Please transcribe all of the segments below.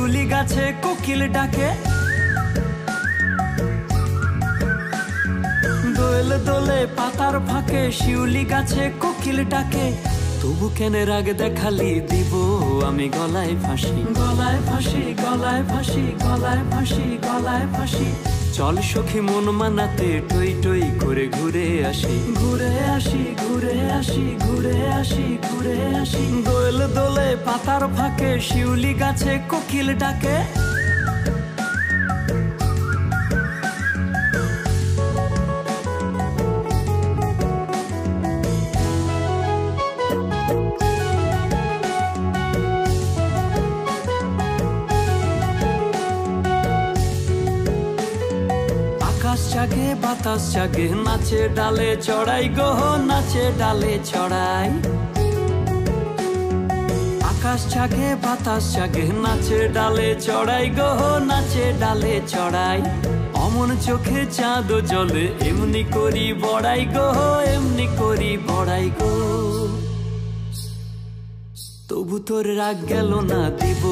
শিউলি গাছে কোকিল ডাকে, দোয়েল দোলে পাতার ফাঁকে শিউলি গাছে কোকিল ডাকে। তবু কেন রাগ দেখালি দিব আমি গলায় ফাঁসি, গলায় ফাঁসি, গলায় ফাঁসি, গলায় ফাঁসি, গলায় ফাঁসি। চল সখী মন মানাতে টই টই করে ঘুরে আসি, ঘুরে আসি, ঘুরে আসি, ঘুরে আসি, ঘুরে আসি। দোয়েল দোলে পাতার ফাঁকে শিউলি গাছে কোকিল ডাকে। আকাশ জাগে বাতাস জাগে নাচে ডালে চড়াই গো, নাচে ডালে চড়াই। আকাশ জাগে বাতাস জাগে নাচে ডালে চড়াই গো, নাচে ডালে চড়াই। অমন চোখে চাঁদ জলে এমনি করি বড়াই গো, এমনি করি বড়াই গো। তবু তোর রাগ গেল না দিব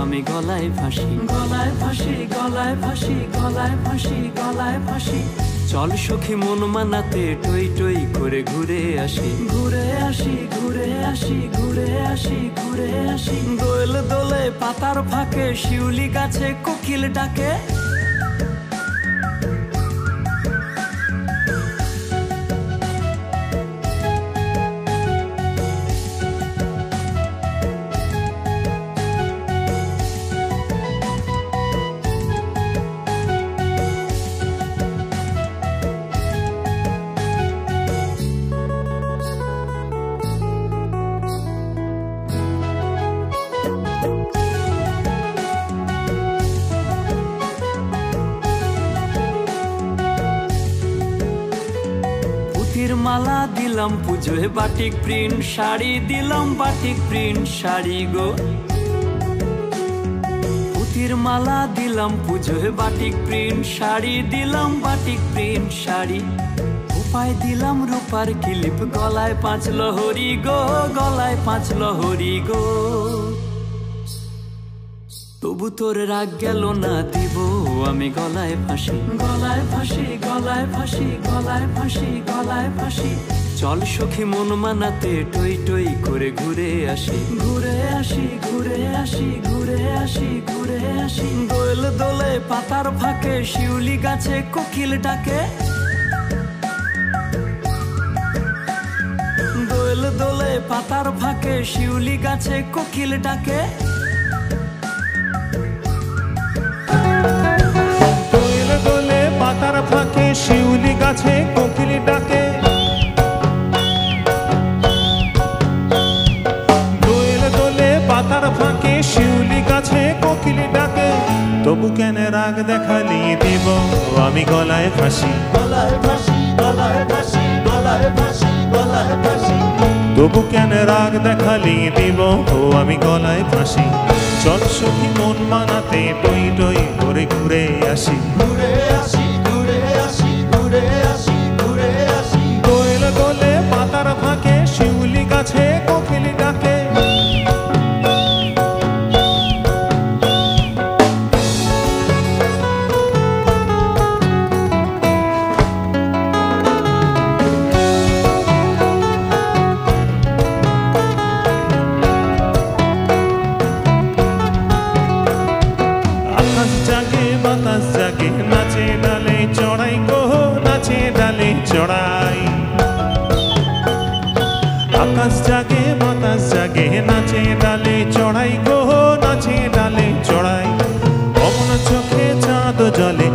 আমি গলায় ফাঁসি, গলায় ফাঁসি, গলায় ফাঁসি, গলায় ফাঁসি, গলায় ফাঁসি। চল সখী মন মানাতে টই টই করে ঘুরে আসি, ঘুরে আসি, ঘুরে আসি, ঘুরে আসি, ঘুরে আসি। দোয়েল দোলে পাতার ফাঁকে শিউলি গাছে কোকিল ডাকে। মালা দিলাম পুজোয় বাটিক প্রিন্ট শাড়ি দিলাম, বাটিক প্রিন্ট শাড়ি গো। পুতির মালা দিলাম পুজোয় বাটিক প্রিন্ট শাড়ি দিলাম, বাটিক প্রিন্ট শাড়ি। উপায় দিলাম রূপার ক্লিপ গলায় 5 লহরি গো, গলায় 5 লহরি গো। তবু তোর রাগ গেল না দিব আমি গলায় ফাঁসি, গলায় ফাঁসি, গলায় ফাঁসি, গলায় ফাঁসি, গলায় ফাঁসি। চল সখী মন মানাতে টই টই করে ঘুরে আসি, ঘুরে আসি, ঘুরে আসি, ঘুরে আসি, ঘুরে আসি। দোয়েল দোলে পাতার ফাঁকে শিউলি গাছে কোকিল ডাকে, দোয়েল দোলে পাতার ফাঁকে শিউলি গাছে কোকিল ডাকে। পাতার ফাঁকে শিউলি গাছে কোকিল ডাকে, দোয়েল দোলে পাতার ফাঁকে শিউলি গাছে কোকিল ডাকে। তবু কেন রাগ দেখালি দিব আমি গলায় ফাঁসি, গলায় ফাঁসি, গলায় ফাঁসি, গলায় ফাঁসি, গলায় ফাঁসি। তবু কেন রাগ দেখালি দিব আমি গলায় ফাঁসি। চল সখী মন মানাতে টই টই করে ঘুরে আসি, ঘুরে আসি, ঘুরে আসি, ঘুরে আসি, ঘুরে আসি। দোয়েল দোলে পাতার ফাঁকে শিউলি গাছে কোকিল ডাকে। আকাশ জাগে বাতাস জাগে নাচে ডালে চড়াই গো, নাচে ডালে চড়াই। আকাশ জাগে বাতাস জাগে নাচে ডালে চড়াই গো, নাচে ডালে চড়াই। অমন চোখে চাঁদ জলে